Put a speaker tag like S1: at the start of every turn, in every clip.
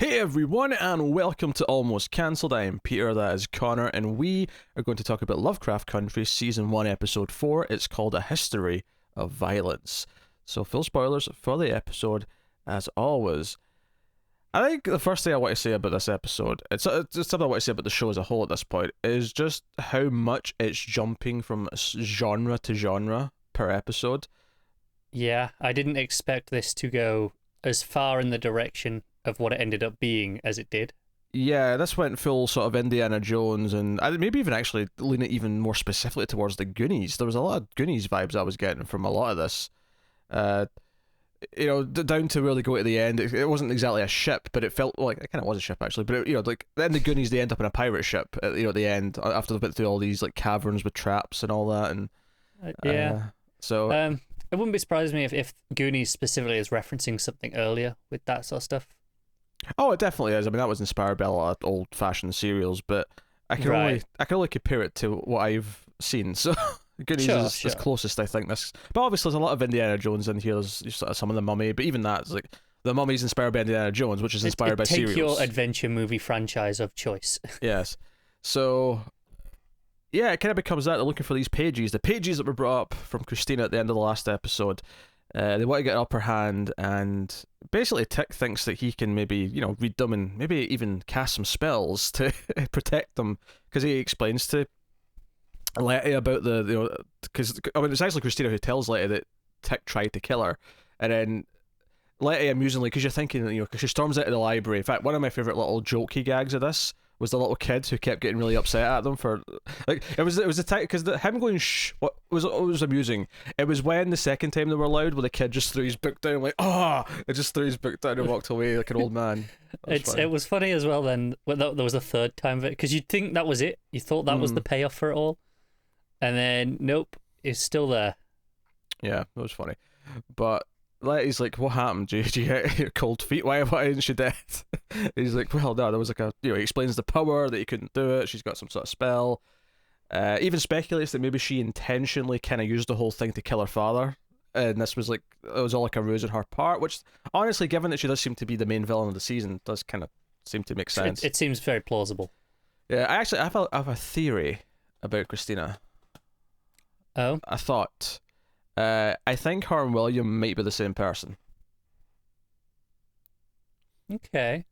S1: Hey everyone, and welcome to Almost Cancelled. I am Peter, that is Connor, and we are going to talk about Lovecraft Country, Season 1, Episode 4. It's called A History of Violence. So, full spoilers for the episode, as always. I think the first thing I want to say about this episode, it's something I want to say about the show as a whole at this point, is just how much it's jumping from genre to genre per episode.
S2: Yeah, I didn't expect this to go as far in the direction of what it ended up being as it did.
S1: Yeah, this went full sort of Indiana Jones, and maybe even actually lean it even more specifically towards the Goonies. There was a lot of Goonies vibes I was getting from a lot of this. Down to really go to the end. It wasn't exactly a ship, but it felt like it kind of was a ship actually. But like then the Goonies, they end up in a pirate ship at the end after they've been through all these like caverns with traps and all that, and so.
S2: It wouldn't be surprising me if Goonies specifically is referencing something earlier with that sort of stuff.
S1: Oh, it definitely is. I mean, that was inspired by a lot of old-fashioned serials, but I can only compare it to what I've seen. So Goonies is closest, I think. But obviously, there's a lot of Indiana Jones in here. There's sort of some of the Mummy, but even that's like the Mummy's inspired by Indiana Jones, which is inspired by serials.
S2: Take your adventure movie franchise of choice.
S1: Yes. So yeah, it kind of becomes that. They're looking for these pages. The pages that were brought up from Christina at the end of the last episode. They want to get an upper hand, and basically Tick thinks that he can maybe, read them and maybe even cast some spells to protect them, because he explains to Letty about because it's actually Christina who tells Letty that Tick tried to kill her, and then Letty amusingly, because you're thinking, because she storms out of the library. In fact, one of my favourite little jokey gags of this was the little kid who kept getting really upset at them for, like, it was the time, because him going shh. What was amusing? It was when the second time they were loud, where the kid just threw his book down, like, it just threw his book down and walked away like an old man.
S2: It was funny as well. Then when there was a third time of it, because you'd think that was it. You thought that was the payoff for it all, and then nope, it's still there.
S1: Yeah, it was funny, but Letty's like, what happened? Did you get your cold feet? Why isn't she dead? He's like, well, no, there was like he explains the power that he couldn't do it. She's got some sort of spell. Even speculates that maybe she intentionally kind of used the whole thing to kill her father, and this was like, it was all like a ruse on her part, which honestly, given that she does seem to be the main villain of the season, does kind of seem to make sense.
S2: It seems very plausible.
S1: Yeah, I have a theory about Christina.
S2: Oh?
S1: I thought... I think her and William might be the same person.
S2: Okay.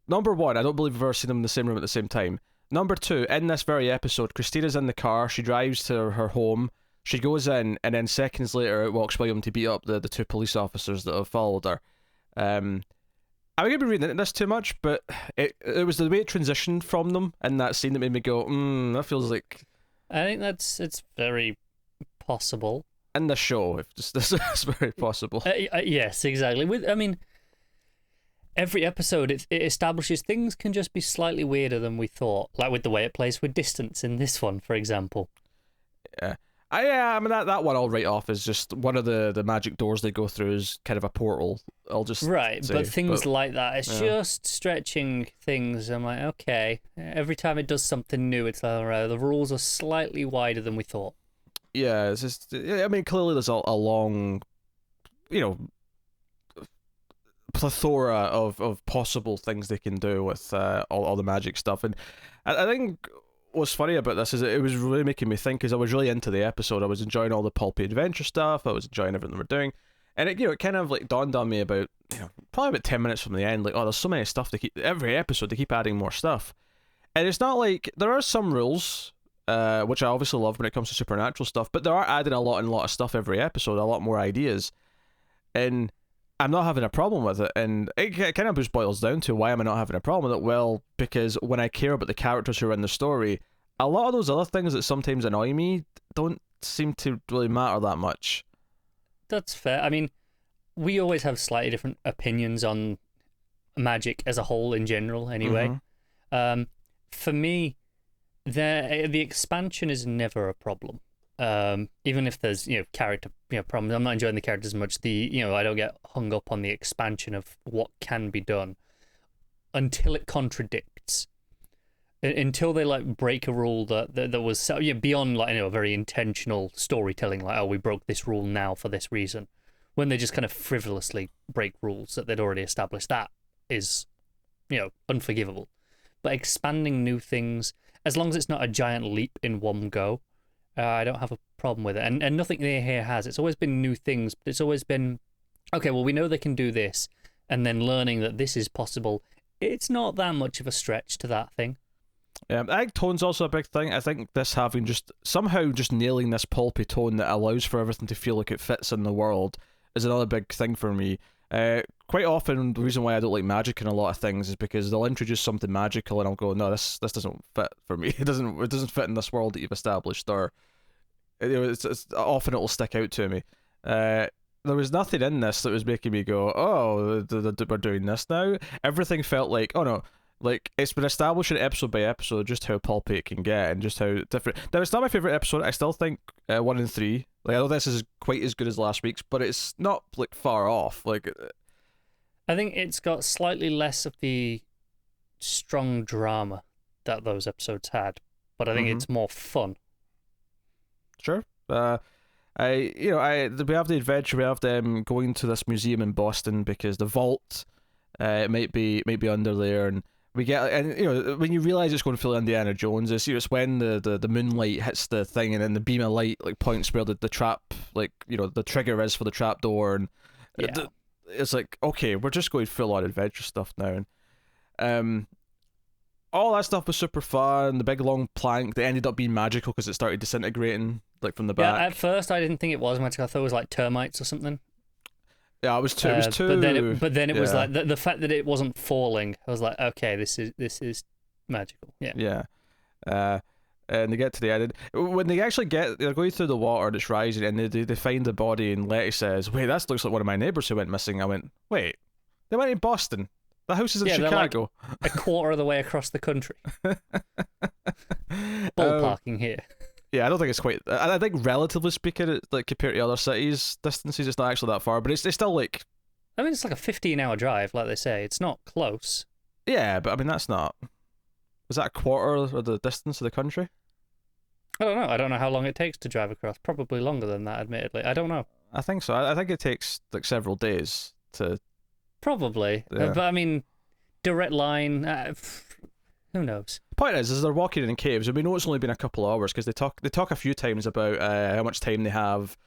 S1: Number one, I don't believe we've ever seen them in the same room at the same time. Number two, in this very episode, Christina's in the car, she drives to her home, she goes in, and then seconds later out walks William to beat up the two police officers that have followed her. I'm going to be reading into this too much, but it was the way it transitioned from them in that scene that made me go, that feels like...
S2: I think it's very... possible
S1: in the show. This is very possible.
S2: Yes, exactly. Every episode it establishes things can just be slightly weirder than we thought, like with the way it plays with distance in this one, for example.
S1: Yeah. I mean that one I'll write off as just one of the magic doors they go through is kind of a portal. I'll just
S2: right,
S1: say,
S2: but things like that, it's just stretching things. I'm like, okay, every time it does something new, it's like, all right, the rules are slightly wider than we thought.
S1: Yeah, it's just, I mean, clearly there's a long, plethora of possible things they can do with all the magic stuff. And I think what's funny about this is it was really making me think, because I was really into the episode. I was enjoying all the pulpy adventure stuff. I was enjoying everything we're doing. And it kind of like dawned on me about, probably about 10 minutes from the end, like, there's so many stuff every episode they keep adding more stuff. And it's not like, there are some rules... which I obviously love when it comes to supernatural stuff, but they are adding a lot of stuff every episode, a lot more ideas, and I'm not having a problem with it. And it kind of just boils down to, why am I not having a problem with it? Well, because when I care about the characters who are in the story, a lot of those other things that sometimes annoy me don't seem to really matter that much.
S2: That's fair. I mean, we always have slightly different opinions on magic as a whole in general anyway. Mm-hmm. For me, the expansion is never a problem. Even if there's character problems, I'm not enjoying the characters as much. I don't get hung up on the expansion of what can be done until it contradicts, until they like break a rule that was beyond a very intentional storytelling, like, oh, we broke this rule now for this reason. When they just kind of frivolously break rules that they'd already established, that is unforgivable. But expanding new things, as long as it's not a giant leap in one go, I don't have a problem with it. And nothing here has. It's always been new things, but it's always been, okay, well, we know they can do this, and then learning that this is possible. It's not that much of a stretch to that thing.
S1: I think tone's also a big thing. I think this having somehow nailing this pulpy tone that allows for everything to feel like it fits in the world is another big thing for me. Quite often, the reason why I don't like magic in a lot of things is because they'll introduce something magical and I'll go, no, this doesn't fit for me. It doesn't fit in this world that you've established, or often it'll stick out to me. There was nothing in this that was making me go, oh, we're doing this now. Everything felt like, oh no, like it's been established episode by episode just how pulpy it can get and just how different. Now, it's not my favorite episode. I still think 1 and 3. Like, I know this is quite as good as last week's, but it's not like far off. Like,
S2: I think it's got slightly less of the strong drama that those episodes had, but I think it's more fun.
S1: Sure. We have the adventure. We have them going to this museum in Boston because the vault might be under there, and we get, and when you realize it's going to feel Indiana Jones, it's when the moonlight hits the thing, and then the beam of light like points where the trap, like the trigger is for the trap door, and it's like, okay, we're just going full on adventure stuff now, and all that stuff was super fun. The big long plank that ended up being magical because it started disintegrating like from the back.
S2: Yeah, at first I didn't think it was magical. I thought it was like termites or something.
S1: Yeah, it was too.
S2: But then it was like the fact that it wasn't falling. I was like, okay, this is magical. Yeah.
S1: Yeah. And they get to the end. When they actually they're going through the water and it's rising, and they find the body, and Letty says, "Wait, that looks like one of my neighbors who went missing." I went, "Wait, they went in Boston. The house is in Chicago."
S2: Like a quarter of the way across the country. Ballparking here.
S1: Yeah, I don't think it's quite. I think relatively speaking, like compared to other cities' distances, it's not actually that far. But it's still like.
S2: I mean, it's like a 15-hour drive, like they say. It's not close.
S1: Yeah, but I mean that's not. Was that a quarter of the distance of the country?
S2: I don't know. I don't know how long it takes to drive across. Probably longer than that, admittedly. I don't know.
S1: I think so. I think it takes like several days to.
S2: Probably, but I mean, direct line. Who knows?
S1: The point is they're walking in caves, and we know it's only been a couple of hours because they talk a few times about how much time they have.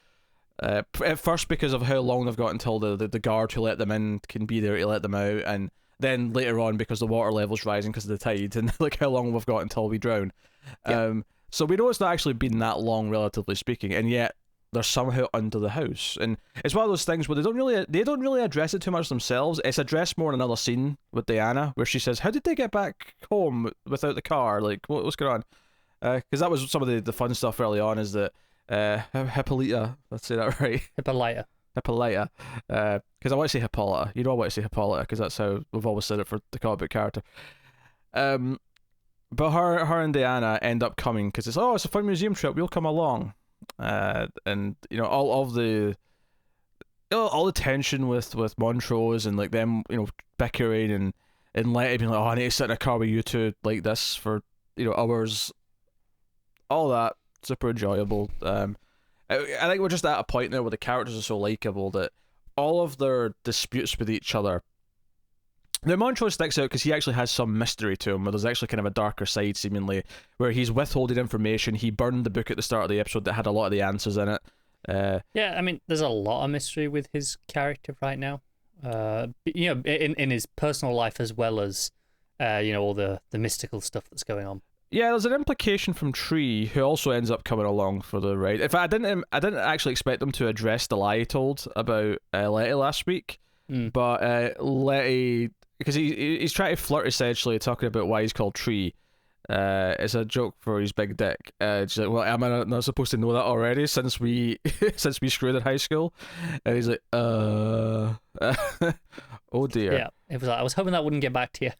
S1: At first, because of how long they've got until the guard who let them in can be there to let them out, and then later on because the water level's rising because of the tide, and like how long we've got until we drown. Yeah. So we know it's not actually been that long, relatively speaking, and yet they're somehow under the house, and it's one of those things where they don't really address it too much themselves. It's addressed more in another scene with Diana where she says, "How did they get back home without the car? Like, what's going on?" Because that was some of the fun stuff early on. Is that Hippolyta? Let's say that right.
S2: Hippolyta.
S1: Because I want to say Hippolyta. I want to say Hippolyta because that's how we've always said it for the comic book character. But her and Diana end up coming because it's a fun museum trip. We'll come along. And all the tension with Montrose and like them bickering and Letty being like, oh, I need to sit in a car with you two like this for hours, all that super enjoyable. I think we're just at a point now where the characters are so likable that all of their disputes with each other. Now, Montrose sticks out because he actually has some mystery to him, where there's actually kind of a darker side, seemingly, where he's withholding information. He burned the book at the start of the episode that had a lot of the answers in it.
S2: Yeah, I mean, there's a lot of mystery with his character right now. In his personal life as well as, all the mystical stuff that's going on.
S1: Yeah, there's an implication from Tree, who also ends up coming along for the ride. In fact, I didn't actually expect them to address the lie he told about Letty last week, but Letty. Because he's trying to flirt essentially, talking about why he's called Tree. It's a joke for his big dick. She's like, well, am I not supposed to know that already since we screwed in high school? And he's like, oh dear.
S2: Yeah, it was like, I was hoping that wouldn't get back to you.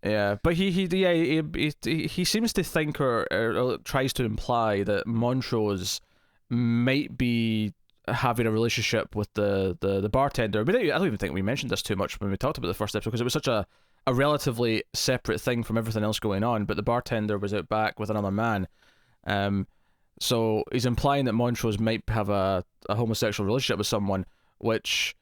S1: Yeah, but he seems to think or tries to imply that Montrose might be having a relationship with the bartender. I don't even think we mentioned this too much when we talked about the first episode because it was such a relatively separate thing from everything else going on, but the bartender was out back with another man. So he's implying that Montrose might have a homosexual relationship with someone, which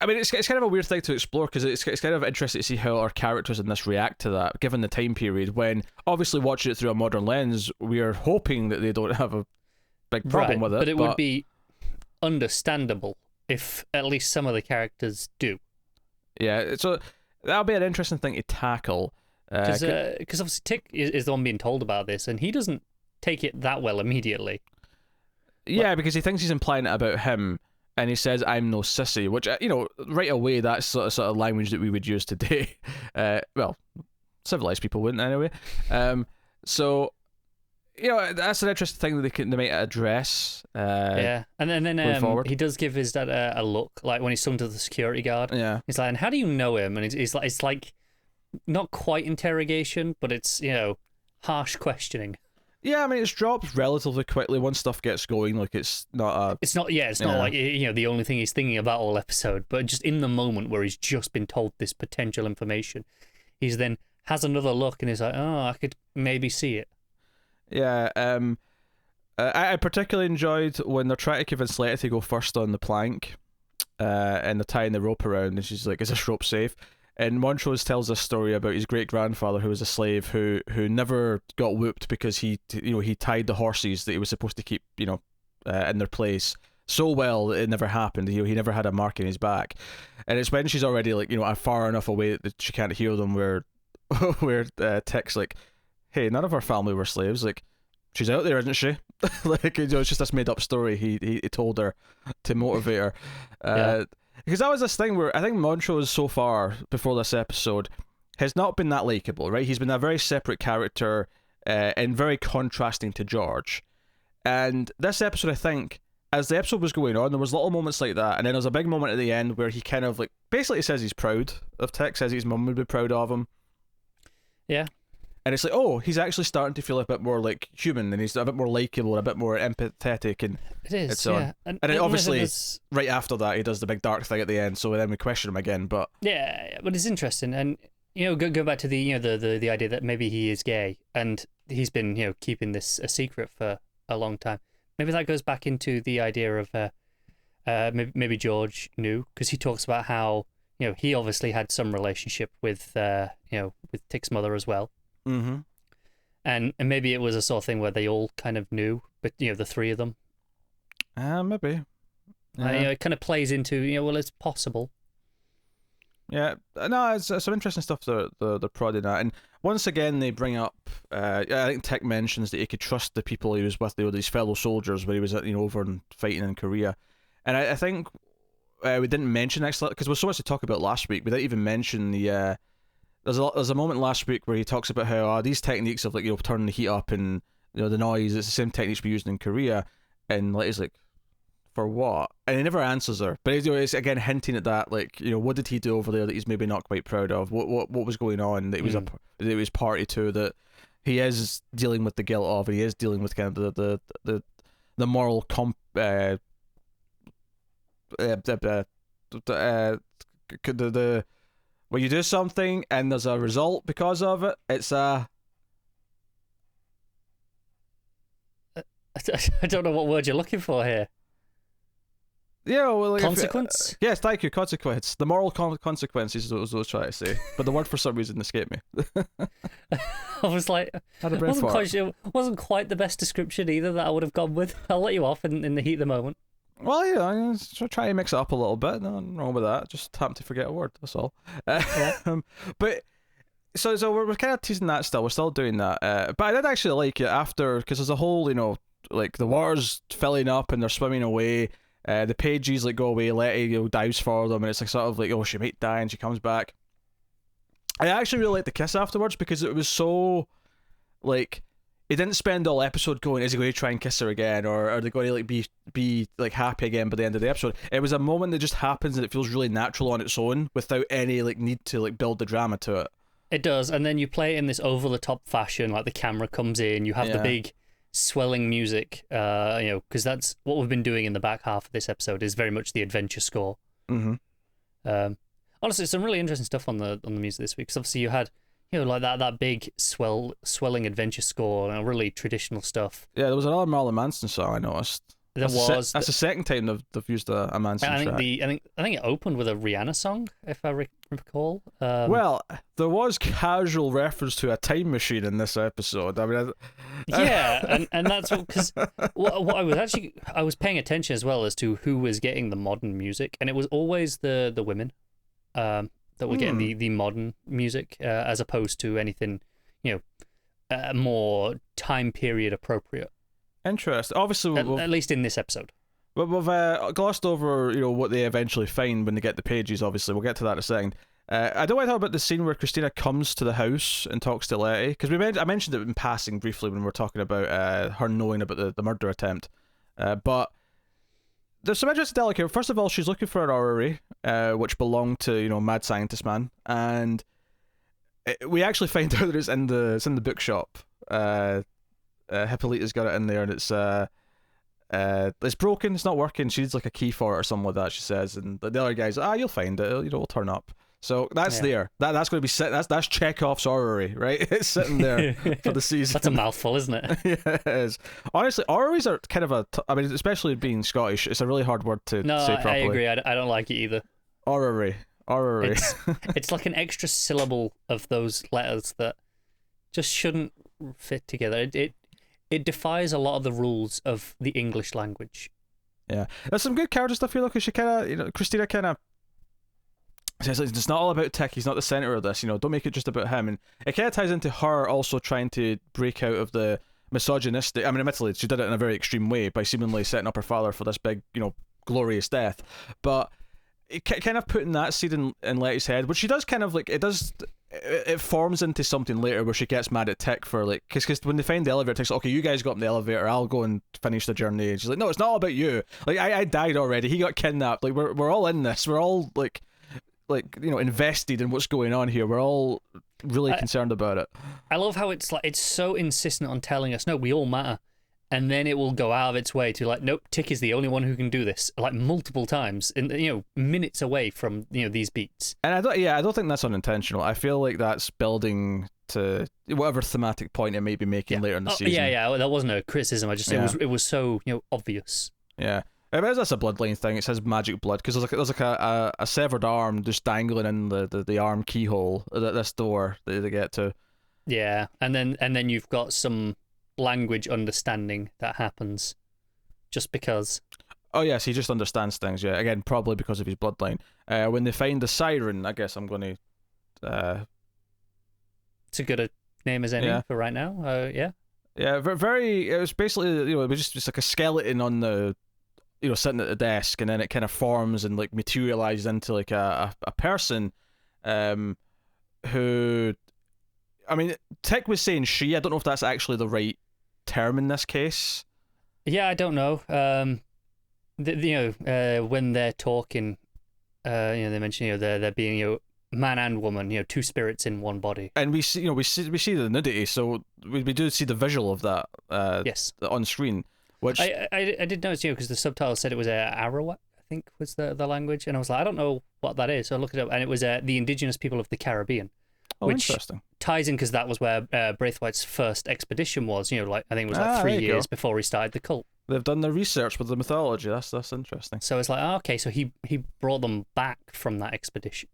S1: I mean, it's kind of a weird thing to explore because it's kind of interesting to see how our characters in this react to that, given the time period when, obviously, watching it through a modern lens, we are hoping that they don't have a big problem with it.
S2: But it would be understandable if at least some of the characters do.
S1: Yeah, so that'll be an interesting thing to tackle.
S2: Because obviously Tick is the one being told about this, and he doesn't take it that well immediately.
S1: Yeah, because he thinks he's implying it about him. And he says, "I'm no sissy," which, right away, that's sort of language that we would use today. Well, civilized people wouldn't anyway. So, that's an interesting thing that they might address.
S2: Yeah, and then he does give his dad a look, like when he's talking to the security guard.
S1: Yeah,
S2: he's like, "And how do you know him?" And it's like not quite interrogation, but it's harsh questioning.
S1: Yeah, I mean, it's dropped relatively quickly once stuff gets going. Like, it's not not
S2: like, the only thing he's thinking about all episode, but just in the moment where he's just been told this potential information, he's then has another look and he's like, oh, I could maybe see it.
S1: Yeah, I particularly enjoyed when they're trying to convince Letty to go first on the plank, and they're tying the rope around, and she's like, is this rope safe? And Montrose tells this story about his great-grandfather who was a slave who never got whooped because he tied the horses that he was supposed to keep in their place so well that it never happened. He never had a mark in his back. And it's when she's already far enough away that she can't hear them where Tick's like, hey, none of our family were slaves. Like, she's out there, isn't she? It's just this made-up story he told her to motivate her.
S2: Yeah.
S1: Because that was this thing where I think Montrose so far, before this episode, has not been that likeable, right? He's been a very separate character and very contrasting to George. And this episode, I think, as the episode was going on, there was little moments like that, and then there's a big moment at the end where he kind of basically says he's proud of Tick, says his mum would be proud of him.
S2: Yeah.
S1: And it's like, oh, he's actually starting to feel a bit more like human, and he's a bit more likeable, a bit more empathetic, and
S2: it is,
S1: so
S2: yeah.
S1: on. And obviously, right after that, he does the big dark thing at the end, so then we question him again. But
S2: yeah, but it's interesting, and go back to the the idea that maybe he is gay, and he's been keeping this a secret for a long time. Maybe that goes back into the idea of maybe George knew, because he talks about how he obviously had some relationship with with Tick's mother as well.
S1: Mm-hmm.
S2: And maybe it was a sort of thing where they all kind of knew, but the three of them.
S1: Maybe. Yeah.
S2: It kind of plays into well, it's possible.
S1: Yeah, no, it's some interesting stuff they're prodding at, and once again they bring up. I think Tick mentions that he could trust the people he was with, these fellow soldiers, when he was over and fighting in Korea, and I think we didn't mention actually because there was so much to talk about last week. We didn't even mention the. There's a moment last week where he talks about how these techniques of turning the heat up and the noise, it's the same techniques we used in Korea, and he's like, for what? And he never answers her, but it's again hinting at that, what did he do over there that he's maybe not quite proud of? What was going on that he was that he was party to, that he is dealing with the guilt of, and he is dealing with kind of the moral when you do something and there's a result because of it, it's a...
S2: I don't know what word you're looking for here.
S1: Yeah, well,
S2: consequence?
S1: Yes, thank you, consequence. The moral consequences is what I was trying to say, but the word for some reason escaped me.
S2: I was like, wasn't quite the best description either that I would have gone with. I'll let you off in the heat of the moment.
S1: Well, I'm try to mix it up a little bit. Nothing wrong with that. Just happen to forget a word. That's all. But so we're kind of teasing that still. We're still doing that. But I did actually like it after, because there's a whole, the water's filling up and they're swimming away. The pages go away. Letty dives for them, and it's sort of oh, she might die, and she comes back. I actually really liked the kiss afterwards because it was so he didn't spend all episode going, is he going to try and kiss her again, or are they going to be happy again by the end of the episode? It was a moment that just happens and it feels really natural on its own without any need to build the drama to it.
S2: It does, and then you play it in this over the top fashion, the camera comes in, you have the big swelling music, because that's what we've been doing in the back half of this episode, is very much the adventure score.
S1: Mm-hmm.
S2: Honestly, some really interesting stuff on the music this week, because obviously you had that big swelling adventure score and really traditional stuff.
S1: Yeah, there was another Marilyn Manson song I noticed.
S2: There was.
S1: That's the second time they've used a Manson track.
S2: I think it opened with a Rihanna song, if I recall.
S1: Well, there was casual reference to a time machine in this episode. I mean,
S2: yeah, and that's because what I was paying attention as well as to who was getting the modern music, and it was always the women that were getting the modern music as opposed to anything, more time period appropriate.
S1: Interesting. Obviously,
S2: at least in this episode.
S1: But we've glossed over, what they eventually find when they get the pages. Obviously, we'll get to that in a second. I don't want to talk about the scene where Christina comes to the house and talks to Letty, because I mentioned it in passing briefly when we were talking about her knowing about the murder attempt. But there's some interesting dialogue here. First of all, she's looking for an orrery, which belonged to Mad Scientist Man, and we actually find out that it's in the bookshop. Hippolyta's got it in there, and it's broken, it's not working, she needs like a key for it or something like that, she says, and the other guy's you'll find it, it'll turn up. So that's there. That's going to be set. That's Chekhov's orrery, right? It's sitting there for the season.
S2: That's a mouthful, isn't it?
S1: Yeah, it is. Honestly, orreries are kind of I mean, especially being Scottish, it's a really hard word to say properly.
S2: I agree. I don't like it either.
S1: Orrery.
S2: It's like an extra syllable of those letters that just shouldn't fit together. It defies a lot of the rules of the English language.
S1: Yeah, there's some good character stuff here, though, because she kind of, Christina kind of says it's not all about Tick. He's not the center of this. Don't make it just about him, and it kind of ties into her also trying to break out of the misogynistic. I mean, admittedly, she did it in a very extreme way by seemingly setting up her father for this big, glorious death, but it kind of putting that seed in Letty's head, which she does kind of like. It forms into something later where she gets mad at Tick for because when they find the elevator, Tick's like, okay, you guys go up in the elevator, I'll go and finish the journey, and she's like, no, it's not all about you. Like, I died already. He got kidnapped. Like, we're all in this. We're all like invested in what's going on here. We're all really concerned about it.
S2: I love how it's so insistent on telling us, no, we all matter. And then it will go out of its way to nope, Tick is the only one who can do this, multiple times, and minutes away from these beats. And
S1: I don't think that's unintentional. I feel like that's building to whatever thematic point it may be making later in the season.
S2: Yeah, that wasn't a criticism. It was so obvious.
S1: Yeah, I mean, that's a bloodline thing. It says magic blood because there's a severed arm just dangling in the arm keyhole at this door that they get to.
S2: Yeah, and then you've got some language understanding that happens just because.
S1: Oh yes, he just understands things. Yeah, again, probably because of his bloodline. When they find the siren, I guess I'm going to.
S2: It's a good name as any for right now. Yeah.
S1: Yeah, very. It was basically it was just like a skeleton on the, sitting at the desk, and then it kind of forms and materializes into a person, who. I mean, Tick was saying she. I don't know if that's actually the right term in this case.
S2: Yeah, I don't know. When they're talking, they mention they're being man and woman, two spirits in one body.
S1: And we see the nudity, so we do see the visual of that.
S2: Yes,
S1: on screen. Which
S2: I did notice, because the subtitle said it was Arawak, I think was the language, and I was like, I don't know what that is. So I looked it up, and it was the indigenous people of the Caribbean.
S1: Oh,
S2: which
S1: interesting.
S2: Ties in because that was where Braithwaite's first expedition was. I think it was 3 years before he started the cult.
S1: They've done their research with the mythology. That's interesting.
S2: So it's okay, so he brought them back from that expedition.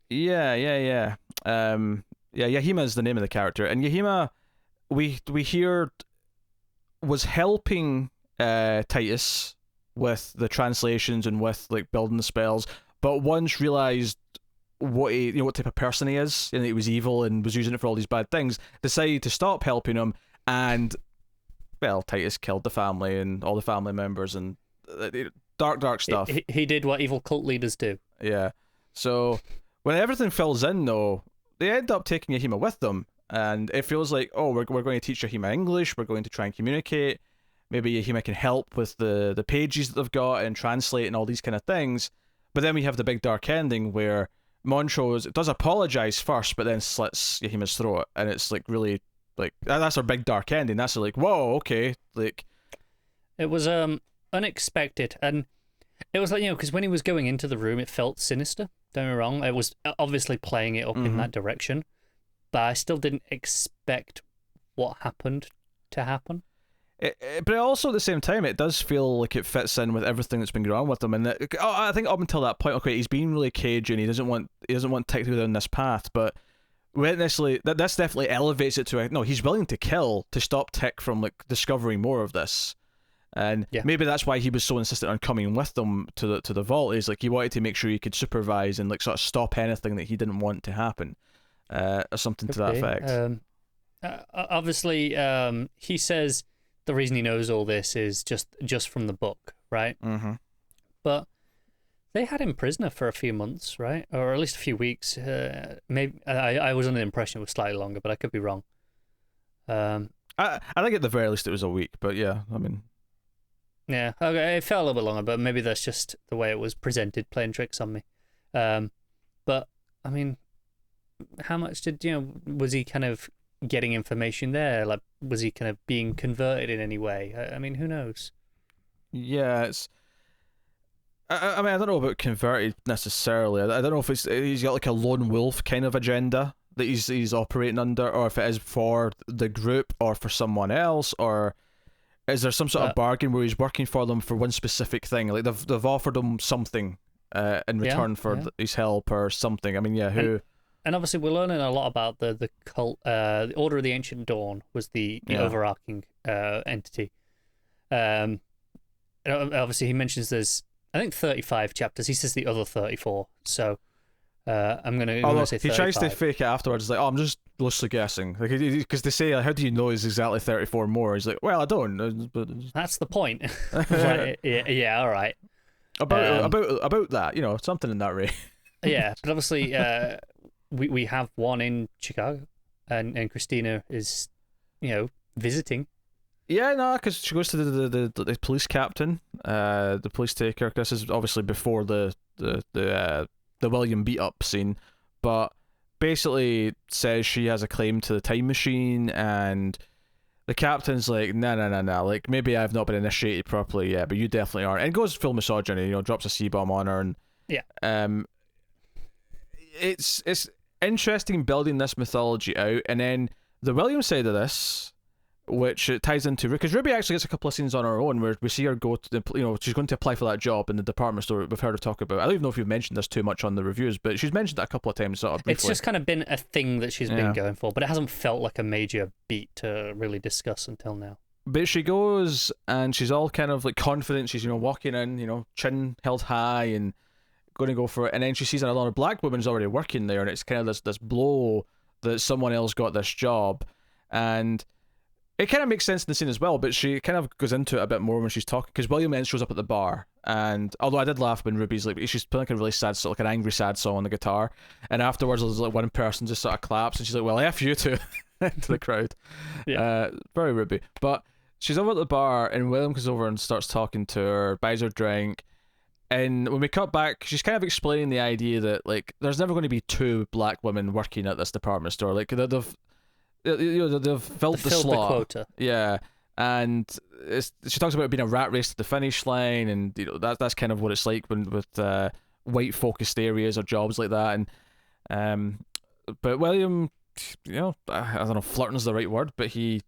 S1: Yeah. Yahima is the name of the character, and Yahima, we hear, was helping Titus with the translations and with building the spells, but once realized what type of person he is, and he was evil and was using it for all these bad things, decided to stop helping him, and Titus killed the family and all the family members, and dark stuff.
S2: He did what evil cult leaders do.
S1: Yeah. So when everything fills in, though, they end up taking Yahima with them, and it feels like, we're going to teach Yahima English, we're going to try and communicate, maybe Yahima can help with the pages that they've got and translate and all these kind of things. But then we have the big dark ending where Montrose does apologize first, but then slits Yahima's throat, and it's really that's our big dark ending. That's whoa, okay,
S2: it was unexpected, and it was because when he was going into the room, it felt sinister. Don't get me wrong, it was obviously playing it up in that direction, but I still didn't expect what happened to happen.
S1: But also at the same time, it does feel like it fits in with everything that's been going on with him. And I think up until that point, okay, he's being really cagey and he doesn't want Tick to go down this path. But necessarily, this definitely elevates it to no, he's willing to kill to stop Tick from like discovering more of this. And maybe that's why he was so insistent on coming with them to the vault. Is like he wanted to make sure he could supervise and like sort of stop anything that he didn't want to happen, or something to that effect.
S2: Obviously, he says the reason he knows all this is just from the book, right?
S1: Mm-hmm.
S2: But they had him prisoner for a few months, right, or at least a few weeks. Maybe I was under the impression it was slightly longer, but I could be wrong.
S1: I think at the very least it was a week, but yeah, I mean.
S2: Yeah, okay, it felt a little bit longer, but maybe that's just the way it was presented, playing tricks on me. But I mean, how much was he kind of getting information there? Like, was he kind of being converted in any way? I mean, who knows?
S1: Yeah, it's. I mean, I don't know about converted necessarily. I don't know if he's got like a lone wolf kind of agenda that he's operating under, or if it is for the group or for someone else, or. Is there some sort of bargain where he's working for them for one specific thing? Like they've offered him something in return for his help or something. I mean, who?
S2: And obviously, we're learning a lot about the cult. The Order of the Ancient Dawn was the overarching entity. Obviously, he mentions there's I think 35 chapters. He says the other 34. So I'm gonna say 35.
S1: He tries to fake it afterwards. He's like, oh, I'm just loosely guessing, because they say, how do you know it's exactly 34 more? He's like, well, I don't. But
S2: that's the point. Right, yeah, all right.
S1: About that, something in that range.
S2: Yeah, but obviously, we have one in Chicago, and Christina is, visiting.
S1: Yeah, no, because she goes to the police captain, the police taker. This is obviously before the William beat up scene, but basically says she has a claim to the time machine, and the captain's like, nah, like, maybe I've not been initiated properly yet, but you definitely are, and goes full misogyny, drops a C-bomb on her, and it's interesting building this mythology out, and then the William side of this, which it ties into, because Ruby actually gets a couple of scenes on her own where we see her go to she's going to apply for that job in the department store we've heard her talk about. I don't even know if you've mentioned this too much on the reviews, but she's mentioned it a couple of times sort of briefly.
S2: It's just kind of been a thing that she's been going for, but it hasn't felt like a major beat to really discuss until now.
S1: But she goes and she's all kind of like confident. She's walking in, chin held high and going to go for it, and then she sees another black woman's already working there, and it's kind of this blow that someone else got this job, and it kind of makes sense in the scene as well, but she kind of goes into it a bit more when she's talking, because William then shows up at the bar, and although I did laugh when Ruby's like, she's playing like a really sad, sort of like an angry sad song on the guitar, and afterwards there's like one person just sort of claps, and she's like, well, F you too, to the crowd. Very Ruby. But she's over at the bar, and William comes over and starts talking to her, buys her drink, and when we cut back, she's kind of explaining the idea that like there's never going to be two black women working at this department store. Like they've filled the slot.
S2: The quota.
S1: Yeah, and she talks about it being a rat race to the finish line, and that's kind of what it's like with white focused areas or jobs like that. And but William, I don't know, flirting is the right word, but he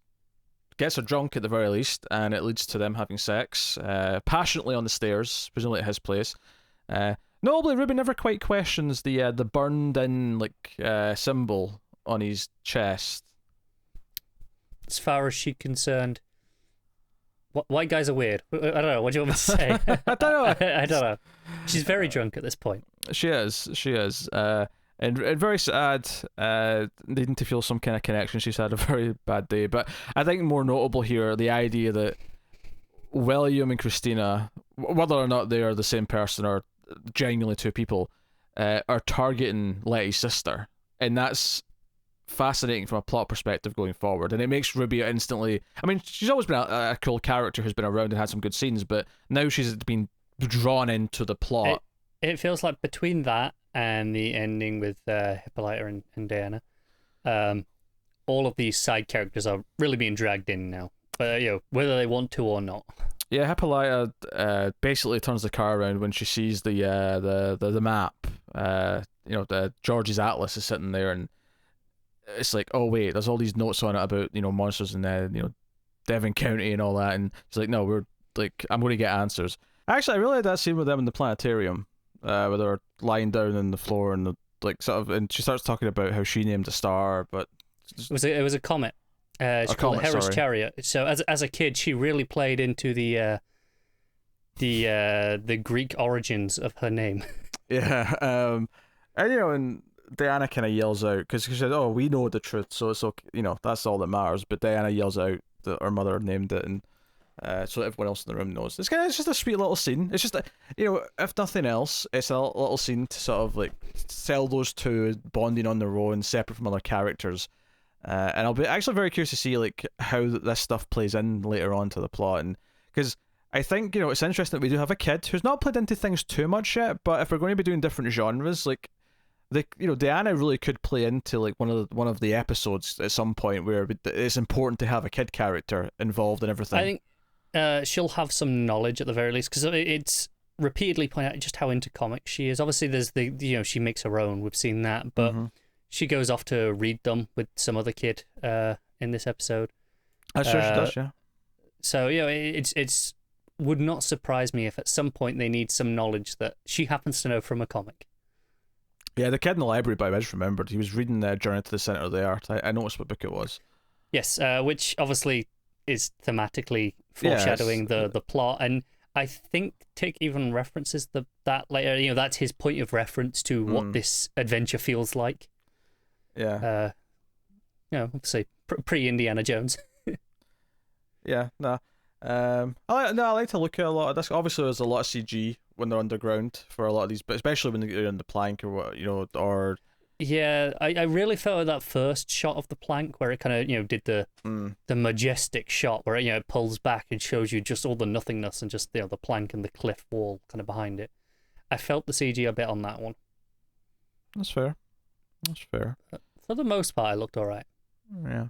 S1: gets her drunk at the very least, and it leads to them having sex passionately on the stairs, presumably at his place. Notably, Ruby never quite questions the burned in symbol on his chest.
S2: As far as she's concerned, white guys are weird. I don't know. What do you want me to say?
S1: I don't know.
S2: I don't know. She's very drunk at this point.
S1: She is. And very sad, needing to feel some kind of connection. She's had a very bad day. But I think more notable here, the idea that William and Christina, whether or not they are the same person or genuinely two people, are targeting Letty's sister. And that's fascinating from a plot perspective going forward. And it makes Ruby instantly... I mean, she's always been a cool character who's been around and had some good scenes, but now she's been drawn into the plot.
S2: It feels like between that and the ending with Hippolyta and Diana, all of these side characters are really being dragged in now, whether they want to or not.
S1: Yeah, Hippolyta basically turns the car around when she sees the map. The George's atlas is sitting there, and it's like, oh wait, there's all these notes on it about monsters and Devon County and all that, and she's like, no, we're like, I'm going to get answers. Actually, I really like that scene with them in the planetarium, where they're lying down on the floor and like sort of, and she starts talking about how she named a star, but
S2: it was a comet. She called it Hera's Chariot. So as a kid, she really played into the Greek origins of her name.
S1: Yeah, and and Diana kind of yells out because she said, "Oh, we know the truth, so it's okay. That's all that matters." But Diana yells out that her mother named it, and so everyone else in the room knows. It's just a sweet little scene. It's just if nothing else, it's a little scene to sort of like sell those two bonding on their own, separate from other characters. And I'll be actually very curious to see like how this stuff plays in later on to the plot, and because I think it's interesting that we do have a kid who's not played into things too much yet, but if we're going to be doing different genres, like Diana really could play into like one of the episodes at some point where it's important to have a kid character involved in everything.
S2: I think she'll have some knowledge at the very least, because it's repeatedly pointed out just how into comics she is. Obviously, there's she makes her own. We've seen that, but. Mm-hmm. She goes off to read them with some other kid in this episode.
S1: I'm sure she does, yeah.
S2: So it's would not surprise me if at some point they need some knowledge that she happens to know from a comic.
S1: Yeah, the kid in the library, by the way, I just remembered he was reading Journey to the Center of the Earth. I noticed what book it was.
S2: Yes, which obviously is thematically foreshadowing the plot, and I think Tick even references that later. That's his point of reference to what this adventure feels like.
S1: Yeah.
S2: Obviously pre-Indiana Jones.
S1: Yeah, no. I like to look at a lot of this. Obviously, there's a lot of CG when they're underground for a lot of these, but especially when they're in the plank or what, or.
S2: Yeah, I really felt that first shot of the plank where it kind of did the majestic shot where it pulls back and shows you just all the nothingness and just the plank and the cliff wall kind of behind it. I felt the CG a bit on that one.
S1: That's fair.
S2: For the most part, it looked alright.
S1: Yeah.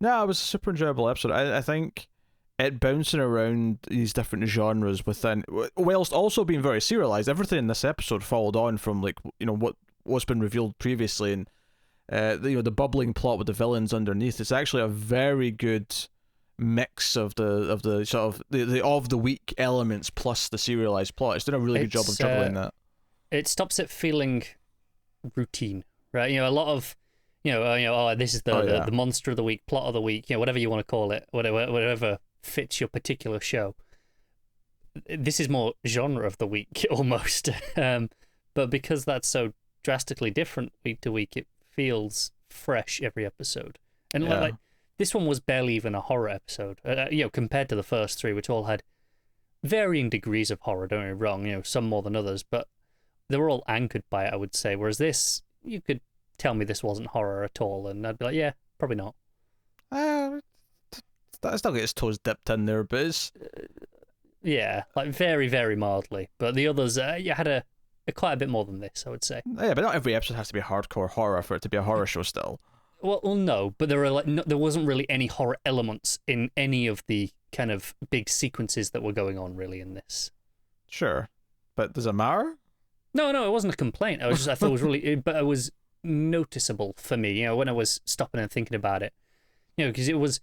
S1: No, it was a super enjoyable episode. I think it bouncing around these different genres within, whilst also being very serialized. Everything in this episode followed on from like what's been revealed previously, and the bubbling plot with the villains underneath. It's actually a very good mix of the sort of the week elements plus the serialized plot. It's done a really good job of juggling that. It
S2: stops it feeling routine. Right, a lot of, this is the monster of the week, plot of the week, whatever you want to call it, whatever fits your particular show. This is more genre of the week almost, but because that's so drastically different week to week, it feels fresh every episode. And like this one was barely even a horror episode, compared to the first three, which all had varying degrees of horror. Don't get me wrong, some more than others, but they were all anchored by it, I would say. Whereas this, you could tell me this wasn't horror at all, and I'd be like, yeah, probably not.
S1: It's not get its toes dipped in there, but it's
S2: yeah, like very, very mildly. But the others, you had a quite a bit more than this, I would say.
S1: Yeah, but not every episode has to be hardcore horror for it to be a horror show still.
S2: Well, no, but there are there wasn't really any horror elements in any of the kind of big sequences that were going on really in this.
S1: Sure, but does it matter?
S2: No, it wasn't a complaint. I thought it was really, but it was noticeable for me. When I was stopping and thinking about it, because it was,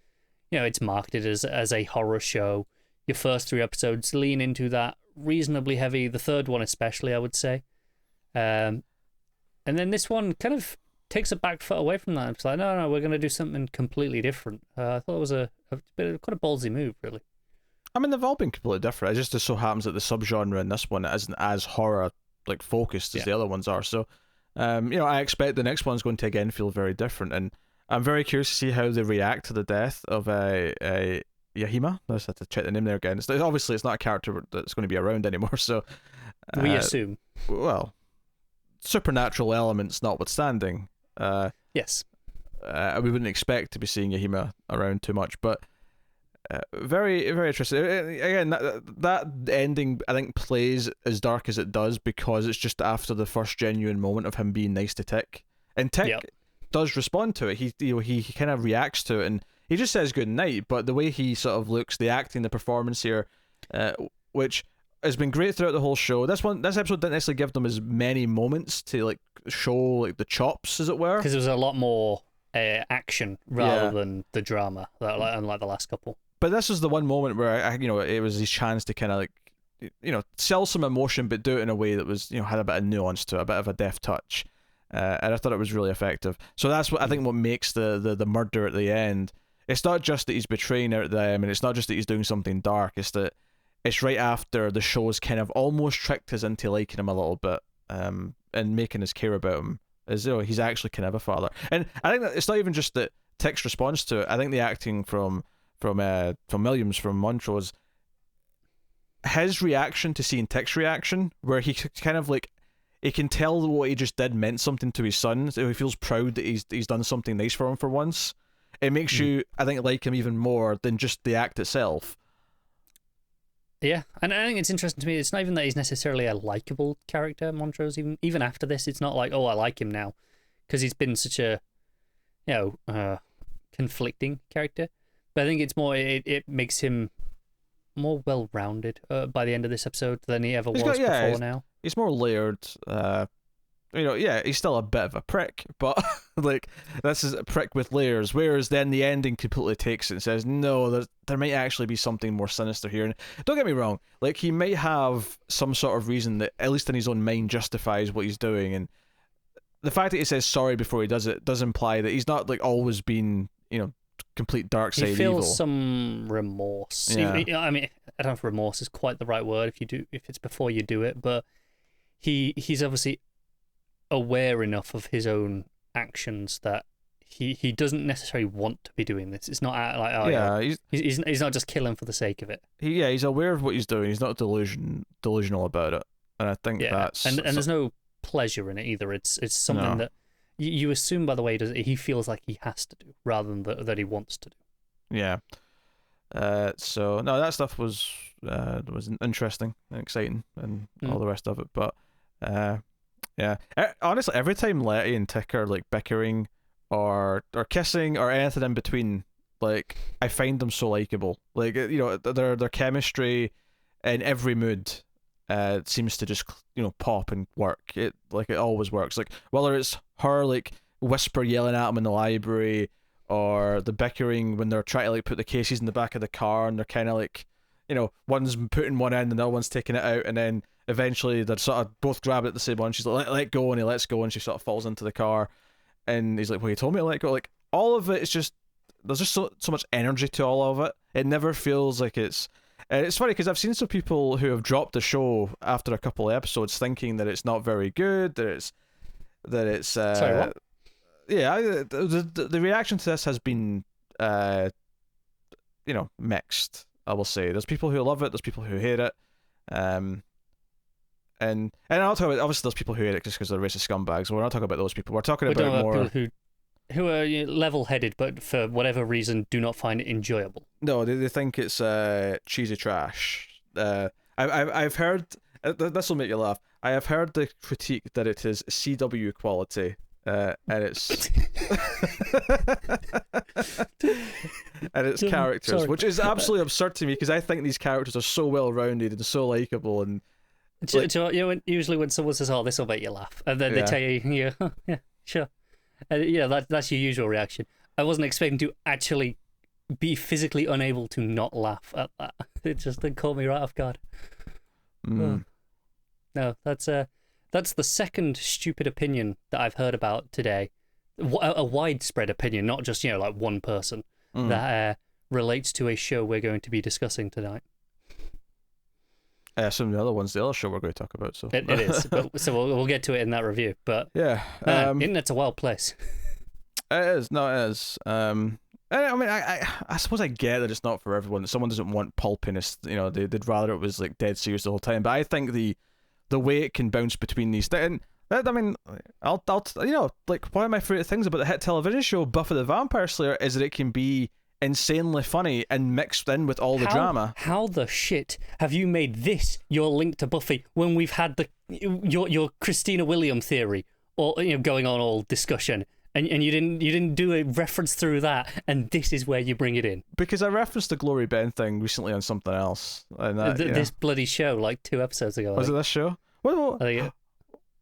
S2: it's marketed as a horror show. Your first three episodes lean into that reasonably heavy. The third one especially, I would say, and then this one kind of takes a back foot away from that. It's like, no, we're going to do something completely different. I thought it was a bit quite a ballsy move, really.
S1: I mean, they've all been completely different. It just so happens that the subgenre in this one isn't as horror focused as the other ones are. So, I expect the next one's going to again feel very different, and I'm very curious to see how they react to the death of Yahima. I just have to check the name there again. Obviously, it's not a character that's going to be around anymore. So,
S2: we assume.
S1: Well, supernatural elements notwithstanding.
S2: Yes.
S1: We wouldn't expect to be seeing Yahima around too much, but very, very interesting. Again, that ending I think plays as dark as it does because it's just after the first genuine moment of him being nice to Tick, and Tick does respond to it. He kind of reacts to it, and he just says good night. But the way he sort of looks, the acting, the performance here, which has been great throughout the whole show. This episode didn't necessarily give them as many moments to show the chops, as it were,
S2: because there was a lot more action rather than the drama, unlike the last couple.
S1: but this is the one moment where it was his chance to kind of like, sell some emotion, but do it in a way that was, had a bit of nuance to it, a bit of a deft touch. And I thought it was really effective. So that's what I think what makes the murder at the end. It's not just that he's betraying them, and it's not just that he's doing something dark. It's that it's right after the show's kind of almost tricked us into liking him a little bit, and making us care about him, as though he's actually kind of a father. And I think that it's not even just that Tick's response to it. I think the acting from Williams, from Montrose, his reaction to seeing Tick's reaction, where he kind of like, he can tell what he just did meant something to his son, so he feels proud that he's done something nice for him for once. It makes you, I think, like him even more than just the act itself.
S2: Yeah, and I think it's interesting to me, it's not even that he's necessarily a likable character, Montrose, even after this. It's not like, oh, I like him now, because he's been such a, conflicting character. But I think it's more, it makes him more well-rounded by the end of this episode than he ever was before now.
S1: He's more layered. He's still a bit of a prick, but like, this is a prick with layers. Whereas then the ending completely takes it and says, no, there might actually be something more sinister here. And don't get me wrong, like, he might have some sort of reason that, at least in his own mind, justifies what he's doing. And the fact that he says sorry before he does it does imply that he's not like always been, complete dark side evil.
S2: He feels some remorse.
S1: Yeah.
S2: I mean, I don't know if remorse is quite the right word if it's before you do it, but he's obviously aware enough of his own actions that he doesn't necessarily want to be doing this. It's not like, he's not just killing for the sake of it. He's
S1: aware of what he's doing. He's not delusional about it, and I think that's
S2: and there's no pleasure in it either. It's something that you assume by the way he does it, he feels like he has to do rather than that he wants to do.
S1: Yeah. So no, that stuff was interesting and exciting and all the rest of it. But yeah, honestly, every time Letty and Tick are like bickering or kissing or anything in between, like, I find them so likable. Like, their chemistry in every mood seems to just pop and work. It always works. Like, whether it's her like whisper yelling at him in the library, or the bickering when they're trying to like put the cases in the back of the car and they're kind of like, one's putting one in and the other one's taking it out, and then eventually they're sort of both grab it at the same one. She's like, let go, and he lets go, and she sort of falls into the car, and he's like, well, you told me to let go. Like, all of it is just, there's just so much energy to all of it. It never feels like it's funny because I've seen some people who have dropped the show after a couple of episodes thinking that it's not very good, that it's
S2: sorry, what?
S1: Yeah, the reaction to this has been mixed, I will say. There's people who love it, there's people who hate it, and I'll talk about, obviously there's people who hate it just because they're racist scumbags. We're not talking about those people. We're talking about more
S2: people who are level-headed, but for whatever reason do not find it enjoyable.
S1: No, they think it's cheesy trash. I've heard, this will make you laugh, I have heard the critique that it is CW quality, and it's and its characters,
S2: sorry.
S1: which is absolutely absurd to me because I think these characters are so well-rounded and so likable. And
S2: usually when someone says, "Oh, this will make you laugh," and then they tell you, "Yeah, sure," and that's your usual reaction. I wasn't expecting to actually be physically unable to not laugh at that. It just caught me right off guard. Oh. No, that's the second stupid opinion that I've heard about today. A widespread opinion, not just like one person, that relates to a show we're going to be discussing tonight.
S1: Some of the other one's the other show we're going to talk about. So
S2: it is. So we'll get to it in that review. But
S1: yeah,
S2: internet's a wild place.
S1: It is. No, it is. I mean, I suppose I get that it's not for everyone. That someone doesn't want pulpiness. They'd rather it was like dead serious the whole time. But I think the way it can bounce between these things. I mean, I'll like, one of my favorite things about the hit television show Buffy the Vampire Slayer is that it can be insanely funny and mixed in with all the drama. How
S2: the shit have you made this your link to Buffy when we've had your Christina William theory or going on all discussion? And you didn't do a reference through that, and this is where you bring it in.
S1: Because I referenced the Glory Ben thing recently on something else. And
S2: this bloody show, like 2 episodes ago.
S1: Was it this show? What? It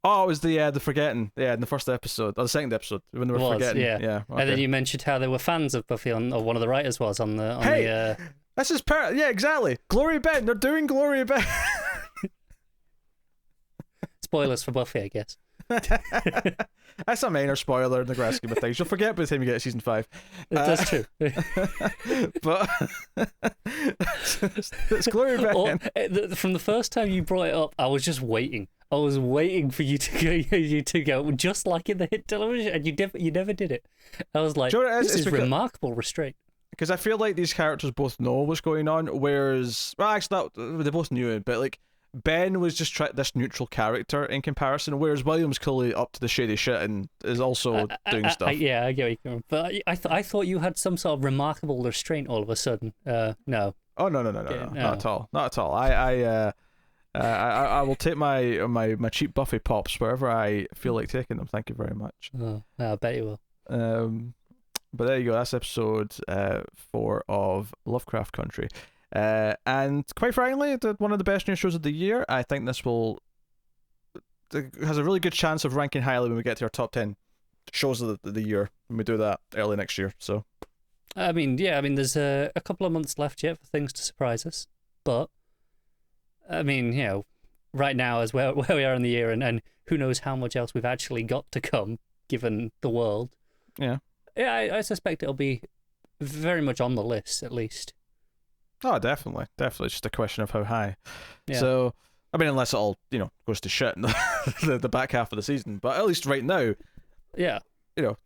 S1: was the forgetting. Yeah, in the first episode, or the second episode, when they were forgetting.
S2: Yeah.
S1: Okay.
S2: And then you mentioned how they were fans of Buffy, or one of the writers was on the
S1: This is yeah, exactly. Glory Ben. They're doing Glory Ben.
S2: Spoilers for Buffy, I guess.
S1: That's a minor spoiler in the grand scheme of things. You'll forget by the time you get to season 5.
S2: That's true.
S1: But it's Glory Ben.
S2: From the first time you brought it up, I was just waiting. I was waiting for you to go, just like in the hit television, and you never did it. I was like, this is remarkable restraint.
S1: Because I feel like these characters both know what's going on, whereas, well, actually, they both knew it, but like Ben was just this neutral character in comparison, whereas William's clearly up to the shady shit and is also doing stuff.
S2: I get where you're going. But I thought you had some sort of remarkable restraint all of a sudden. No.
S1: Oh no, not at all, not at all. I will take my cheap Buffy pops wherever I feel like taking them. Thank you very much.
S2: Oh, I bet you will.
S1: But there you go. That's episode 4 of Lovecraft Country. And quite frankly, one of the best new shows of the year. I think this has a really good chance of ranking highly when we get to our top 10 shows of the year, when we do that early next year. So,
S2: I mean, there's a couple of months left yet for things to surprise us. But, I mean, right now, as where we are in the year, and who knows how much else we've actually got to come, given the world.
S1: Yeah.
S2: Yeah, I suspect it'll be very much on the list, at least.
S1: Oh, definitely. Definitely. It's just a question of how high.
S2: Yeah.
S1: So, I mean, unless it all, goes to shit in the back half of the season. But at least right now,
S2: yeah,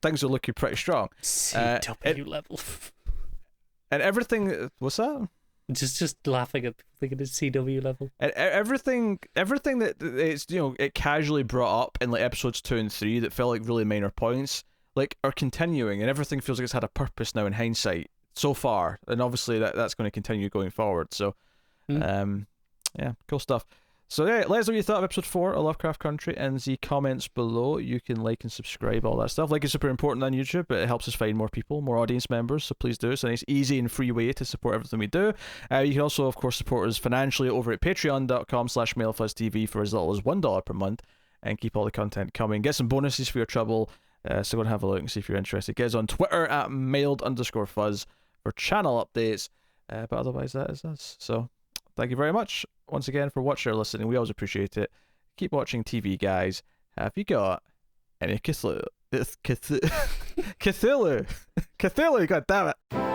S1: things are looking pretty strong.
S2: CW level.
S1: And everything, what's that?
S2: Just laughing at people thinking it's CW level.
S1: And everything that it's, it casually brought up in like episodes 2 and 3 that felt like really minor points, like, are continuing, and everything feels like it's had a purpose now in hindsight so far, and obviously that's going to continue going forward. So, yeah, cool stuff. So yeah, let us know what you thought of episode 4 of Lovecraft Country in the comments below. You can like and subscribe, all that stuff. Like, it's super important on YouTube, but it helps us find more people, more audience members, so please do. It's a nice, easy and free way to support everything we do. You can also, of course, support us financially over at patreon.com/MailFuzzTV for as little as $1 per month, and keep all the content coming. Get some bonuses for your trouble, so go and have a look and see if you're interested. Get us on Twitter at mailed_fuzz for channel updates, but otherwise that is us. So thank you very much once again for watching or listening. We always appreciate it. Keep watching TV, guys. Have you got any Cthulhu? Cthulhu, god damn it.